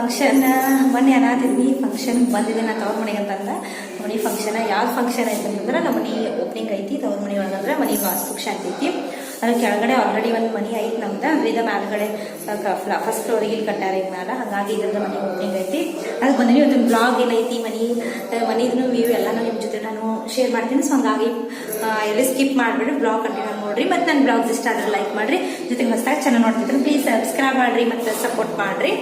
Function ಮೊನ್ನೆ ಅನಾದಿದ್ವಿ function ಬಂದಿದೆ ನಾ ತವ್ರ ಮನೆಗೆ ಅಂತಂದ ಮನೆ ಫಂಕ್ಷನ್ ಯಾವ ಫಂಕ್ಷನ್ ಐತೆ ಅಂತಂದ್ರೆ ನಮ್ಮ ಮನೆ ಓಪನಿಂಗ್ ಐತಿ ತವ್ರ ಮನೆ ಒಳಗಂದ್ರೆ ಮನೆ ವಾಸ್ತು ಶಾಂತಿ ಐತಿ ಅದ್ರ ಕೆಳಗಡೆ ಆಲ್ರೆಡಿ ಒಂದು ಮನೆ ಐತಿ ನಮ್ದು ಅಂದ್ರೆ ಇದು ಮ್ಯಾಲ್ಗಡೆ ಫಸ್ಟ್ ಫ್ಲೋರಿಗೆ ಇಲ್ಲಿ ಕಟ್ಟಾರ ಈಗ ಮ್ಯಾಲ ಹಾಗಾಗಿ ಇದ್ರದ್ದು ಮನೆ ಓಪನಿಂಗ್ ಐತಿ ಅದಕ್ಕೆ ಬಂದಿನಿ ಒಂದು ಬ್ಲಾಗ್ ಏನೈತಿ ಮನೆದು ವ್ಯೂ ಎಲ್ಲಾನು ನಿಮ್ಮ ಜೊತೆ ನಾನು ಶೇರ್ ಮಾಡ್ತೀನಿ. ಸೊ ಹಂಗಾಗಿ ಎಲ್ಲಿ ಸ್ಕಿಪ್ ಮಾಡಿಬಿಡ್ರಿ ಬ್ಲಾಗ್ ಕಂಟಿನ್ಯೂ ನೋಡ್ರಿ. ಮತ್ತು ನನ್ನ ಬ್ಲಾಗ್ ಇಷ್ಟ ಆದ್ರೆ ಲೈಕ್ ಮಾಡ್ರಿ, ಜೊತೆಗೆ ಹೊಸದಾಗಿ ಚೆನ್ನಾಗಿ ನೋಡ್ತಿದ್ರೆ ಪ್ಲೀಸ್ ಸಬ್ಸ್ಕ್ರೈಬ್ ಮಾಡ್ರಿ ಮತ್ತು ಸಪೋರ್ಟ್ ಮಾಡ್ರಿ.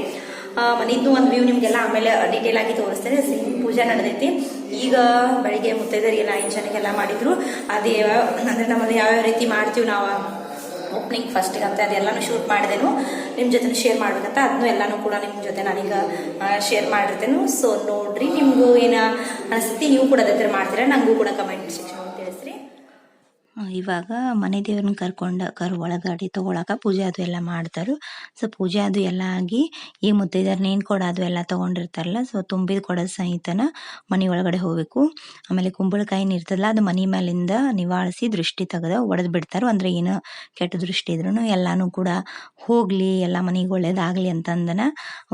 ಮನೆಯದು ಒಂದು ವ್ಯೂ ನಿಮಗೆಲ್ಲ ಆಮೇಲೆ ಡೀಟೇಲ್ ಆಗಿ ತೋರಿಸ್ತೇನೆ. ಪೂಜೆ ನಡೆದೈತಿ ಈಗ ಬೆಳಿಗ್ಗೆ ಮುತ್ತೈದರಿಗೆಲ್ಲ ಇಂಚನೆಗೆಲ್ಲ ಮಾಡಿದ್ರು. ಅದೇ ಅಂದರೆ ನಮ್ಮಲ್ಲಿ ಯಾವ್ಯಾವ ರೀತಿ ಮಾಡ್ತೀವಿ ನಾವು ಓಪನಿಂಗ್ ಫಸ್ಟಿಗೆ ಅಂತ ಅದೆಲ್ಲನೂ ಶೂಟ್ ಮಾಡಿದೆನು ನಿಮ್ಮ ಜೊತೆ ಶೇರ್ ಮಾಡ್ಬೇಕಂತ ಅದನ್ನು ಎಲ್ಲನೂ ಕೂಡ ನಿಮ್ಮ ಜೊತೆ ನಾನೀಗ ಶೇರ್ ಮಾಡಿರ್ತೇನೆ. ಸೊ ನೋಡ್ರಿ, ನಿಮಗೂ ಏನು ಅನಿಸ್ತಿ, ನೀವು ಕೂಡ ಅದೇ ಥರ ಮಾಡ್ತೀರಾ ನನಗೂ ಕೂಡ ಕಮೆಂಟ್ ಸೆಕ್ಷನ್ ತಿಳಿಸ್ರಿ. ಇವಾಗ ಮನೆ ದೇವ್ರನ್ನ ಕರು ಒಳಗಡೆ ತೊಗೊಳಕ ಪೂಜೆ ಅದು ಎಲ್ಲ ಮಾಡ್ತಾರೆ. ಸೊ ಪೂಜೆ ಅದು ಎಲ್ಲ ಆಗಿ ಈ ಮುತ್ತೈದೆಯರು ನೇಣು ಕೊಡ ಅದು ಎಲ್ಲ ತೊಗೊಂಡಿರ್ತಾರಲ್ಲ, ಸೊ ತುಂಬಿದ ಕೊಡೋದು ಸಹಿತನ ಮನೆ ಒಳಗಡೆ ಹೋಗಬೇಕು. ಆಮೇಲೆ ಕುಂಬಳಕಾಯಿನ ಇರ್ತದಲ್ಲ ಅದು ಮನೆ ಮೇಲಿಂದ ನಿವಾಳಿಸಿ ದೃಷ್ಟಿ ತೆಗೆದು ಒಡೆದು ಬಿಡ್ತಾರೆ. ಅಂದರೆ ಏನು ಕೆಟ್ಟ ದೃಷ್ಟಿ ಇದ್ರೂ ಎಲ್ಲನೂ ಕೂಡ ಹೋಗಲಿ, ಎಲ್ಲ ಮನೆಗೆ ಒಳ್ಳೇದಾಗಲಿ ಅಂತಂದನ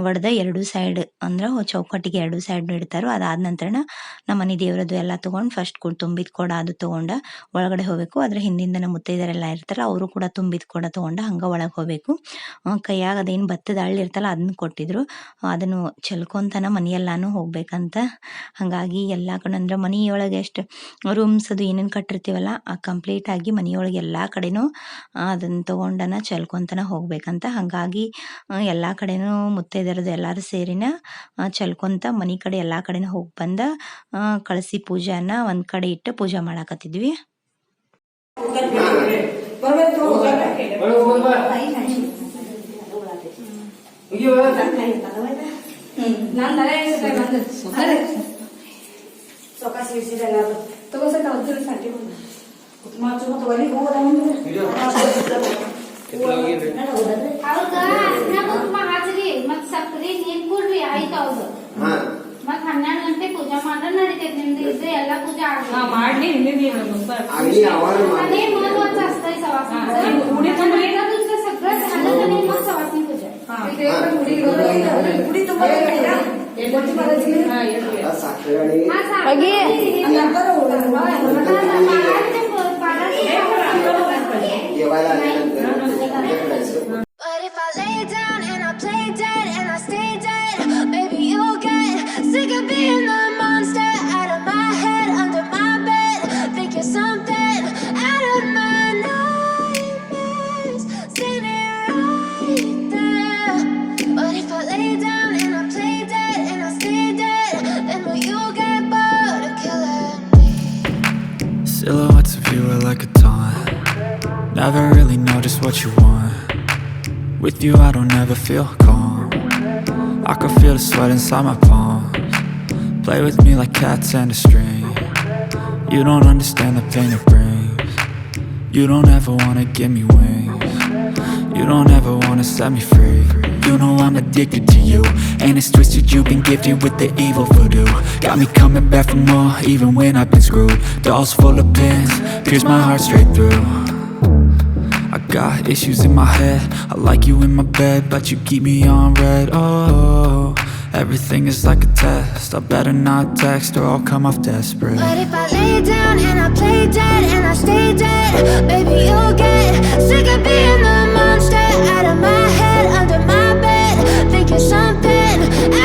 ಒಡೆದ ಎರಡು ಸೈಡ್ ಅಂದ್ರೆ ಚೌಕಟ್ಟಿಗೆ ಎರಡು ಸೈಡ್ ಇಡ್ತಾರೆ. ಅದಾದ ನಂತರ ನಮ್ಮ ಮನೆ ದೇವ್ರದ್ದು ಎಲ್ಲ ತೊಗೊಂಡು ಫಸ್ಟ್ ತುಂಬಿದ ಕೊಡ ಅದು ತೊಗೊಂಡು ಒಳಗಡೆ ಹೋಗಬೇಕು. ಅದ್ರ ಹಿಂದಿಂದ ಮುತ್ತೈದರೆಲ್ಲ ಇರ್ತಾರೆ, ಅವರು ಕೂಡ ತುಂಬಿದ ಕೊಡ ತೊಗೊಂಡು ಹಂಗೆ ಒಳಗೆ ಹೋಗಬೇಕು. ಕೈಯಾಗ ಅದೇನು ಭತ್ತದ ಹಳ್ಳಿ ಇರ್ತಲ್ಲ ಅದನ್ನ ಕೊಟ್ಟಿದ್ರು, ಅದನ್ನು ಚೆಲ್ಕೊಂತನ ಮನೆಯೆಲ್ಲಾನು ಹೋಗ್ಬೇಕಂತ. ಹಾಗಾಗಿ ಎಲ್ಲ ಕಡೆ ಅಂದ್ರೆ ಮನೆಯೊಳಗೆ ಎಷ್ಟು ರೂಮ್ಸ್ ಅದು ಏನೇನು ಕಟ್ಟಿರ್ತೀವಲ್ಲ ಆ ಕಂಪ್ಲೀಟ್ ಆಗಿ ಮನೆಯೊಳಗೆ ಎಲ್ಲ ಕಡೆನೂ ಅದನ್ನು ತೊಗೊಂಡನ ಚೆಲ್ಕೊಂತನ ಹೋಗ್ಬೇಕಂತ. ಹಾಗಾಗಿ ಎಲ್ಲ ಕಡೆನೂ ಮುತ್ತೈದರದು ಎಲ್ಲರೂ ಸೇರಿನ ಚೆಲ್ಕೊಂತ ಮನೆ ಕಡೆ ಎಲ್ಲ ಕಡೆನೂ ಹೋಗಿ ಬಂದ ಕಳಸಿ ಪೂಜೆನ ಒಂದು ಕಡೆ ಇಟ್ಟು ಪೂಜೆ ಮಾಡಾಕತ್ತಿದ್ವಿ. ಮತ್ 12 ಗಂಟೆ ಪೂಜಾ ಮಾಡ್ರೆ ನಡೀತೈತಿ. ನಿಮ್ದು ಇದ್ರೆ ಎಲ್ಲ ಪೂಜಾ ಮಾಡ್ಲಿ महत्वाचं असतंय सगळं झालं मग सवासणी पूजा. Silhouettes of you are like a taunt. Never really know just what you want. With you I don't ever feel calm. I can feel the sweat inside my palms. Play with me like cats and a string. You don't understand the pain it brings. You don't ever wanna give me wings. You don't ever wanna set me free. You know I'm addicted to you, and it's twisted, you've been gifted with the evil voodoo. Got me coming back for more, even when I've been screwed. Dolls full of pins, pierce my heart straight through. I got issues in my head, I like you in my bed, but you keep me on red. Oh, everything is like a test, I better not text or I'll come off desperate. But if I lay down and I play dead and I stay dead, baby you'll get sick of being the monster out of my head, under my bed, thinking something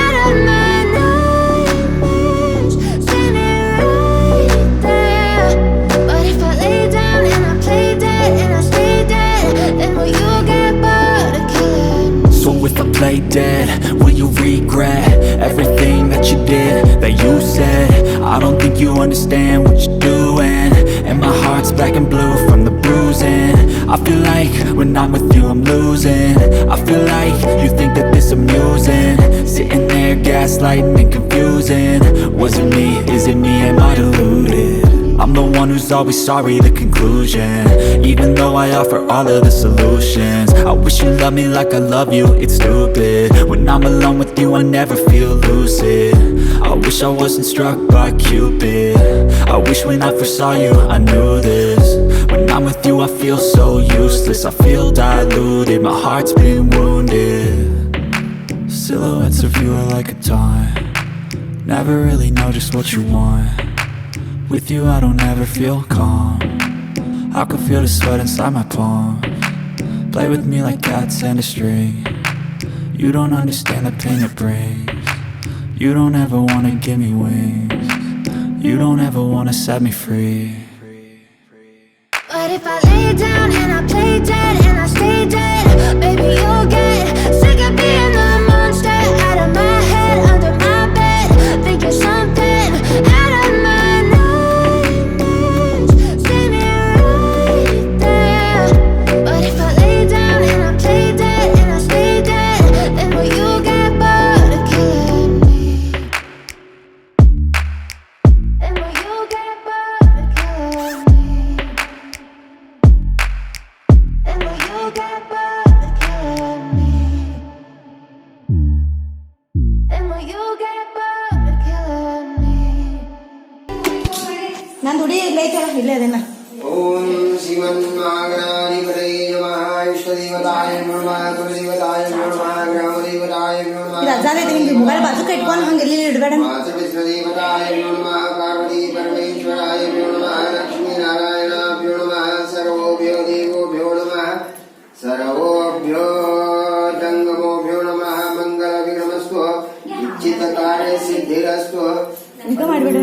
out of my nightmares, standing right there. But if I lay down and I play dead and I stay dead, then will you get bored of killing me? So if I play dead, will you regret everything that you did, that you said? I don't think you understand what you're doing, and my heart's black and blue from the bruising. I feel like when I'm with you I'm losing. I feel like you think that this amusing, sitting there gaslighting and confusing. Was it me? Is it me? Am I deluded? I'm the one who's always sorry, the conclusion. Even though I offer all of the solutions, I wish you loved me like I love you, it's stupid. When I'm alone with you I never feel lucid. I wish I wasn't struck by Cupid. I wish when I first saw you I knew this. When I'm with you I feel so useless, I feel diluted, my heart's been wounded. Silhouettes of you are like a taunt. Never really know just what you want. With you I don't ever feel calm. I can feel the sweat inside my palms. Play with me like cats and a string. You don't understand the pain it brings. You don't ever wanna give me wings. You don't ever wanna set me free. But if I lay down and I play dead and I stay dead, baby, you'll get sick of being the monster out of my head, under my bed, thinking something out of my nightmares. See me right there. But if I lay down and I play dead and I stay dead, then will you get bored of killing me? Then will you get bored of killing me? And will you get bored of killing me? And will you get bored of killing me? ನಾನು ದುಡಿ ಇಲ್ಲ ಐತಲ್ಲ ಇಲ್ಲೇ ಅದನ್ನ ಓಂ ಶ್ರೀಮನ್ಮಾಗಣಾಧಿಪತಯೇ ನಮಃ ಇಷ್ಟದೇವತಾಯ ನಮಃ ಕುಲದೇವತಾಯ ನಮಃ ಗ್ರಾಮದೇವತಾಯ ನಮಃ ಇದು ಅಜ್ಜಾದೈತೆ ನಿಮ್ಗೆ ಮೊಬೈಲ್ ಬಾಜುಕ ಇಟ್ಕೊಂಡು ಹಂಗೆ ಎಲ್ಲಿ ಇಡಬೇಡ ಮಾತೃಪಿತೃದೇವತಾಯ ನಮಃ ಪಾರ್ವತಿ ಪರಮೇಶ್ವರಾಯ ನಮಃ ಲಕ್ಷ್ಮೀ ನಾರಾಯಣಾಭ್ಯೋ ನಮಃ ಸರ್ವೋಭ್ಯೋ ದೇವೋಭ್ಯೋ ನಮಃ ಸರ್ವೋಭ್ಯೋ ಜಂಗಮೋಭ್ಯೋ ನಮಃ ಮಂಗಲ ವಿಘ್ನಮಸ್ತು ಇಚ್ಛಿತ ಕಾರ್ಯ ಸಿದ್ಧಿರಸ್ತು. ಈಗ ಮಾಡ್ಬೇಡ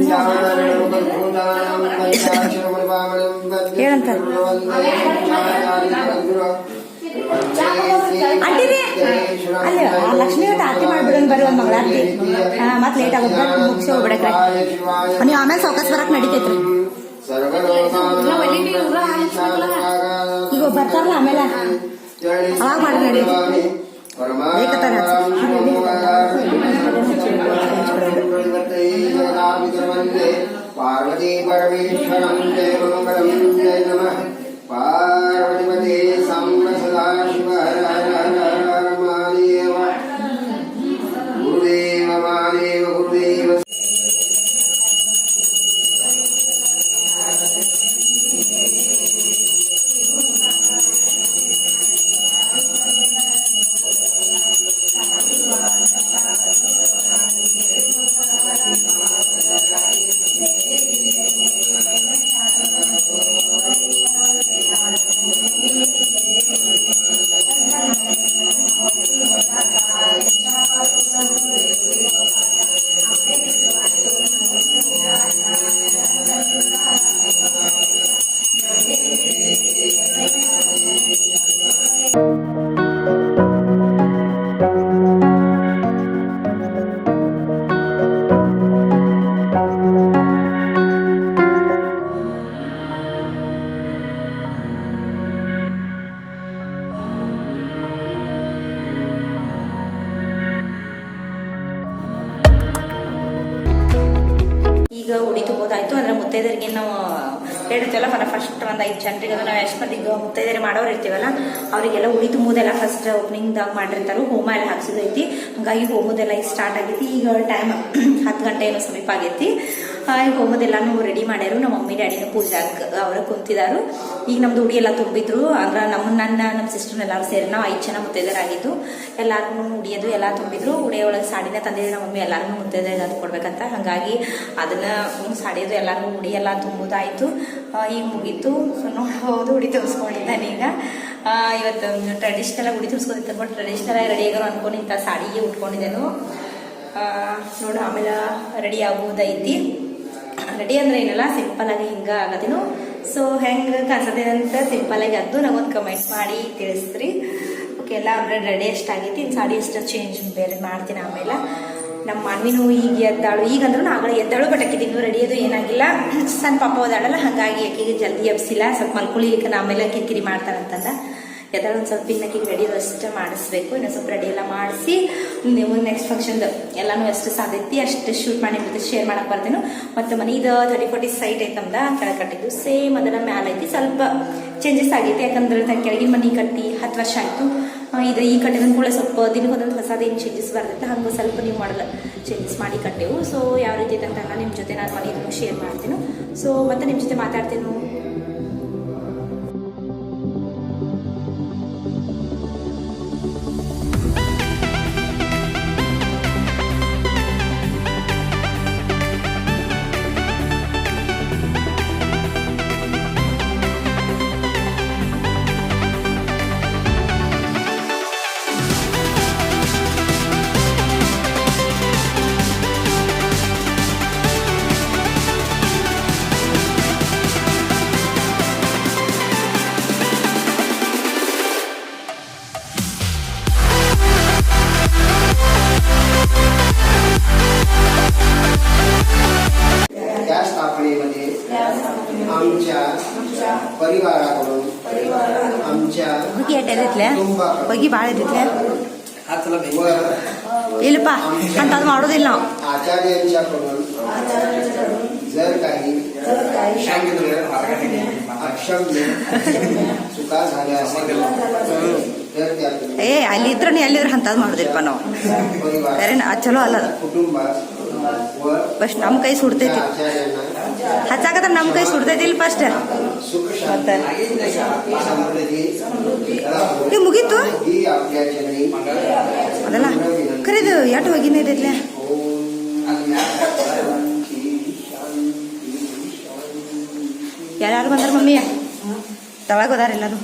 ಹೇಳಂತ ಅಂಟಿರಿ ಅಲ್ಲಿ ಆ ಲಕ್ಷ್ಮೀ ಆರತಿ ಮಾಡ್ಬಿಡೋಣ ಬರ್ರಿ ಒಂದು ಮಂಗಳಾರತಿ ಮತ್ತೆ ಲೇಟ್ ಆಗುತ್ತೆ ಮುಗಿಸಿ ಹೋಗ್ಬಿಡಕ್ರೆ ನೀವು ಆಮೇಲೆ ಸೌಕಾಸ್ ಬರಕ್ ನಡಿತೈತ್ರಿ ಈಗ ಬರ್ತಾರಲ್ಲ ಆಮೇಲೆ ಅವಾಗ ಮಾಡಿ ನಡೀತಿ ಪಾರ್ವತಿ ಪರಮೇಶ್ವರಂ ಜಯ ಮಂಗಳಂ ಜಯ ನಮಃ ಪಾರ್ವತಿಪತೆ ಸಾಂಬ ಸದಾ ಶಿವ ಹರ ಹರ ಹರ ಮಹಾದೇವ ಗುರುದೇವ ಮಹಾದೇವ ಗುರುದೇವ. ಈಗ ಉಡಿ ತುಂಬೋದಾಯ್ತು ಅಂದ್ರೆ ಮುತ್ತೈದರಿಗೆ ನಾವು ಹೇಳಿರ್ತೀವಲ್ಲ ಫಸ್ಟ್ ಒಂದು 5 ಜನರಿಗೆ ಅದು ನಾವು ಎಷ್ಟು ಮಂದಿಗೆ ಮುತ್ತೈದರಿ ಮಾಡೋರು ಇರ್ತೀವಲ್ಲ ಅವರಿಗೆಲ್ಲ ಉಡಿ ತುಂಬೋದೆಲ್ಲ ಫಸ್ಟ್ ಓಪನಿಂಗ್ದಾಗ ಮಾಡಿರ್ತಾರೆ. ಹೋಮ ಎಲ್ಲ ಹಾಕ್ಸಿದೈತಿ, ಹಂಗಾಗಿ ಹೋಮದೆಲ್ಲ ಈಗ ಸ್ಟಾರ್ಟ್ ಆಗೈತಿ. ಈಗ ಟೈಮ್ 10 ಗಂಟೆ ಏನೋ ಸಮೀಪ ಆಗೈತಿ. ಈಗ ಹೋಮದೆಲ್ಲಾನು ರೆಡಿ ಮಾಡ್ಯಾರು. ನಮ್ಮ ಮಮ್ಮಿ ಡ್ಯಾಡಿನ ಪೂಜಾಕ್ ಅವ್ರ ಕುಂತಿದಾರು. ಈಗ ನಮ್ದು ಉಡಿ ಎಲ್ಲ ತುಂಬಿದ್ರು. ಅಂದ್ರೆ ನಮ್ಮ ಸಿಸ್ಟರ್ನ ಎಲ್ಲಾರು ಸೇರಿ ನಾವು 5 ಜನ ಮುತ್ತೈದರಾಗಿದ್ದು ಎಲ್ಲಾರು ಉಡಿಯೋದು ಎಲ್ಲ ತುಂಬಿದ್ರು. ಉಡಿಯೊಳಗೆ ಸಾಡಿನ ತಂದಿದ್ರು ನಮ್ಮ ಮಮ್ಮಿ ಎಲ್ಲಾರು ಮುತ್ತೈದರಿಗೆ ಅದು ಕೊಡ್ಬೇಕಂತ. ಹಂಗಾಗಿ ಅದನ್ನ ಸಾಡಿಯೋದು ಎಲ್ಲಾರು ಉಡಿ ಎಲ್ಲ ತುಂಬೋದಾಯ್ತು. ಈಗ ಮುಗೀತು. ನೋಡ್ಬೋದು ಉಡಿ ತುಂಬಿಸ್ಕೊಂಡಿದ್ದಾನೆ. ಈಗ ಇವತ್ತು ಟ್ರೆಡಿಷನಲ್ ಉಡಿ ತುಂಬಿಸ್ಕೊಂಡಿದ್ದೆ. ಬಟ್ ಟ್ರೆಡಿಷನಲ್ ಆಗಿ ರೆಡಿ ಆಗೋರು ಅನ್ಕೊಂಡು ಇಂಥ ಸಾಡಿಗೆ ಉಟ್ಕೊಂಡಿದ್ದೇನು ನೋಡು. ಆಮೇಲೆ ರೆಡಿ ಆಗೋದೈತಿ. ರೆಡಿ ಅಂದ್ರೆ ಏನಲ್ಲ, ಸಿಂಪಲ್ ಆಗಿ ಹಿಂಗ ಆಗದೇನು. ಸೊ ಹೆಂಗೆ ಕಾಣಿಸ್ತದೆ ಅಂತ ಸಿಂಪಲ್ ಆಗಿ ಅದು ನಾವೊಂದು ಕಮೆಂಟ್ ಮಾಡಿ ತಿಳಿಸ್ರಿ. ಓಕೆ, ಎಲ್ಲ ಆಲ್ರೆಡಿ ರೆಡಿ ಎಷ್ಟಾಗೈತಿ. ಇನ್ನು ಸಾಡಿ ಎಷ್ಟು ಚೇಂಜ್ ಬೇರೆ ಮಾಡ್ತೀನಿ ಆಮೇಲೆ. ನಮ್ಮ ಮಾನ್ವಿನೂ ಈಗ ಎದ್ದಾಳು. ಈಗಂದ್ರೂ ಆಗಲೇ ಎದ್ದಾಳು. ಬಟ್ ಆಕಿದು ಇನ್ನೂ ರೆಡಿ ಅದು ಏನಾಗಿಲ್ಲ. ಸಣ್ಣ ಪಾಪ ಓದಾಡಲ್ಲ, ಹಾಗಾಗಿ ಆಕಿಗೆ ಜಲ್ದಿ ಎಬ್ಸಿಲ್ಲ. ಸ್ವಲ್ಪ ಮಲ್ಕೊಳಿಲಿಕ್ಕೆ ಆಮೇಲೆ ಕಿರಿಕಿರಿ ಮಾಡ್ತಾರಂತಂದ ಎದ್ದಾಳು. ಒಂದು ಸ್ವಲ್ಪ ಇನ್ನಕ್ಕಿಗೆ ರೆಡಿ ಅಷ್ಟು ಮಾಡಿಸ್ಬೇಕು. ಇನ್ನೂ ಸ್ವಲ್ಪ ರೆಡಿ ಎಲ್ಲ ಮಾಡಿಸಿ ನೀವು ನೆಕ್ಸ್ಟ್ ಫಂಕ್ಷನ್ದು ಎಲ್ಲನೂ ಎಷ್ಟು ಸಾಧ್ಯತೆ ಅಷ್ಟು ಶೂಟ್ ಮಾಡಿ ಶೇರ್ ಮಾಡಕ್ಕೆ ಬರ್ತೀನಿ. ಮತ್ತು ಮನೆದು 30-40 ಸೈಟ್ ಐತೆ ನಮ್ದು ಕೆಳಗೆ ಕಟ್ಟಿದ್ದು. ಸೇಮ್ ಅದರ ಮ್ಯಾಲೆ ಐತಿ. ಸ್ವಲ್ಪ ಚೇಂಜಸ್ ಆಗೈತಿ. ಯಾಕಂದ್ರೆ ಕೆಳಗಿನ ಮನೆ ಕಟ್ಟಿ 10 ವರ್ಷ ಆಯಿತು. ಇದು ಈ ಕಟ್ಟಿದ ಕೂಡ ಸ್ವಲ್ಪ ದಿನಕ್ಕೊಂದೊಂದು ಹೊಸದೇನು ಚೇಂಜಸ್ ಬರ್ತೈತೆ. ಹಂಗೆ ಸ್ವಲ್ಪ ನೀವು ಮಾಡಲ್ಲ ಚೇಂಜಸ್ ಮಾಡಿ ಕಟ್ಟೆವು. ಸೊ ಯಾವ ರೀತಿ ಐತೆ ಅಂತ ನಿಮ್ಮ ಜೊತೆ ನಾನು ಮನೆಯದನ್ನು ಶೇರ್ ಮಾಡ್ತೀನಿ. ಸೊ ಮತ್ತೆ ನಿಮ್ಮ ಜೊತೆ ಮಾತಾಡ್ತೀನಿ. ಹೊಗೆ ಭಾಳ ಇದ್ದಿತ್ಲೆ वर ಇಲ್ಲಪ್ಪ ಅಂತದ್ ಮಾಡೋದಿಲ್ಲ ನಾವು. आचार्यांच्याकडून जर काही अक्षम्य चुका झाल्या असेल तर त्यातून ಏ ಅಲ್ಲಿ ಇದ್ರು ಎಲ್ಲಿದ್ರು ಅಂತದ್ ಮಾಡೋದಿಲ್ಲಪ್ಪ ನಾವು. परिवार ಬೇರೆ ಅದು ಚಲೋ ಅಲ್ಲ ಅದು. कुटुंबात व ಫಸ್ಟ್ ನಮ್ಮ ಕೈ ಸುಡ್ತೈತಿ, आचार्यांना ಹಚ್ಚಾಕತ್ರ ನಮ್ಮ ಕೈ ಸುಡ್ತೈತಿ ಇಲ್ಲ ಫಸ್ಟ್. सुख शांती समृद्धी लाभो ಈಗ ಮುಗೀತು ही आपल्या चरणी ಅದಲ್ಲ ಖರೀದು ಎಷ್ಟು ಹೋಗಿನೇ ಇದೈತ್ಲೆ. ಯಾರ್ಯಾರು ಬಂದಾರ ಮಮ್ಮಿ? ತಳಗ ಹೋದಾರ ಎಲ್ಲರೂ.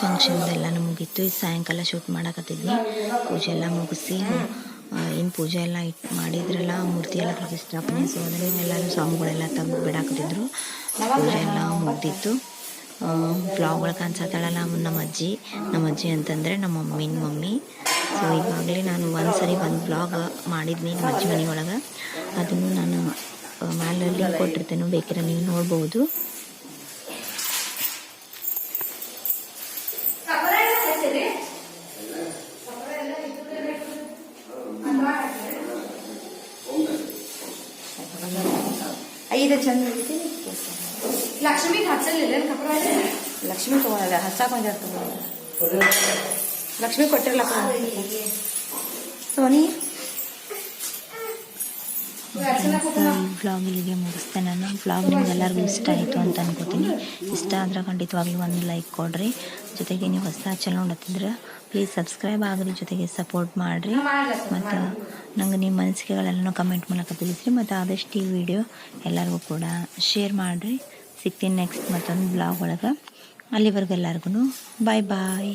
ಫಂಕ್ಷನ್ದೆಲ್ಲನೂ ಮುಗೀತು. ಈ ಸಾಯಂಕಾಲ ಶೂಟ್ ಮಾಡಕತ್ತಿದ್ವಿ. ಪೂಜೆ ಎಲ್ಲ ಮುಗಿಸಿ ಇನ್ನು ಪೂಜೆ ಎಲ್ಲ ಮಾಡಿದ್ರಲ್ಲ, ಮೂರ್ತಿ ಎಲ್ಲ ಪ್ರತಿಷ್ಠಾಪನೆ. ಸೊ ಅದರಲ್ಲಿ ಎಲ್ಲರೂ ಸ್ವಾಮಿಗಳೆಲ್ಲ ತೆಗೆದು ಬಿಡಾಕತ್ತಿದ್ರು. ಪೂಜೆ ಎಲ್ಲ ಮುಗ್ದಿತ್ತು. ವ್ಲಾಗ್ಗಳು ಕಾಣಿಸತ್ತಳಲ್ಲ ನಮ್ಮ ಅಜ್ಜಿ ಅಂತಂದರೆ ನಮ್ಮ ಮಮ್ಮಿನ ಮಮ್ಮಿ. ಸೊ ಈಗಾಗಲೇ ನಾನು ಒಂದು ವ್ಲಾಗ್ ಮಾಡಿದ್ನಿ ನಮ್ಮ ಅಜ್ಜಿ ಮನೆಯೊಳಗೆ. ಅದನ್ನು ನಾನು ಮೇಲೆ ಲಿಂಕ್ ಕೊಟ್ಟಿರ್ತೇನೆ, ಬೇಕಿದ್ರೆ ನೀವು ನೋಡ್ಬೋದು. ಐದು ಚಂದ ಲಕ್ಷ್ಮಿ ಹಚ್ಚಲಿಲ್ಲ ಕಪಡ, ಲಕ್ಷ್ಮಿ ತೊಗೊಂಡ ಹಚ್ಚಾಕ ಒಂದ್ ತಗೊಂಡ ಲಕ್ಷ್ಮಿ ಕೊಟ್ಟಿರಲಕ್ಕ ಸೋನಿ. ವ್ಲಾಗ್ ಇಲ್ಲಿಗೆ ಮುಗಿಸ್ತೇನೆ ನಾನು. ವ್ಲಾಗ್ ನಿಮ್ಗೆಲ್ಲರಿಗೂ ಇಷ್ಟ ಆಯಿತು ಅಂತ ಅನ್ಕೋತೀನಿ. ಇಷ್ಟ ಆದ್ರೆ ಖಂಡಿತವಾಗ್ಲೂ ಒಂದು ಲೈಕ್ ಕೊಡ್ರಿ. ಜೊತೆಗೆ ನೀವು ಹೊಸ ಚಾನಲ್ ನೋಡತ್ತಿದ್ರೆ ಪ್ಲೀಸ್ ಸಬ್ಸ್ಕ್ರೈಬ್ ಆಗ್ರಿ, ಜೊತೆಗೆ ಸಪೋರ್ಟ್ ಮಾಡಿರಿ. ಮತ್ತು ನಂಗೆ ನಿಮ್ಮ ಅನಿಸಿಕೆಗಳೆಲ್ಲನೂ ಕಮೆಂಟ್ ಮೂಲಕ ತಿಳಿಸ್ರಿ. ಮತ್ತು ಆದಷ್ಟು ಈ ವಿಡಿಯೋ ಎಲ್ಲರಿಗೂ ಕೂಡ ಶೇರ್ ಮಾಡಿರಿ. ಸಿಗ್ತೀನಿ ನೆಕ್ಸ್ಟ್ ಮತ್ತೊಂದು ಬ್ಲಾಗ್ ಒಳಗೆ. ಅಲ್ಲಿವರೆಗೂ ಎಲ್ಲರಿಗೂ ಬಾಯ್ ಬಾಯ್.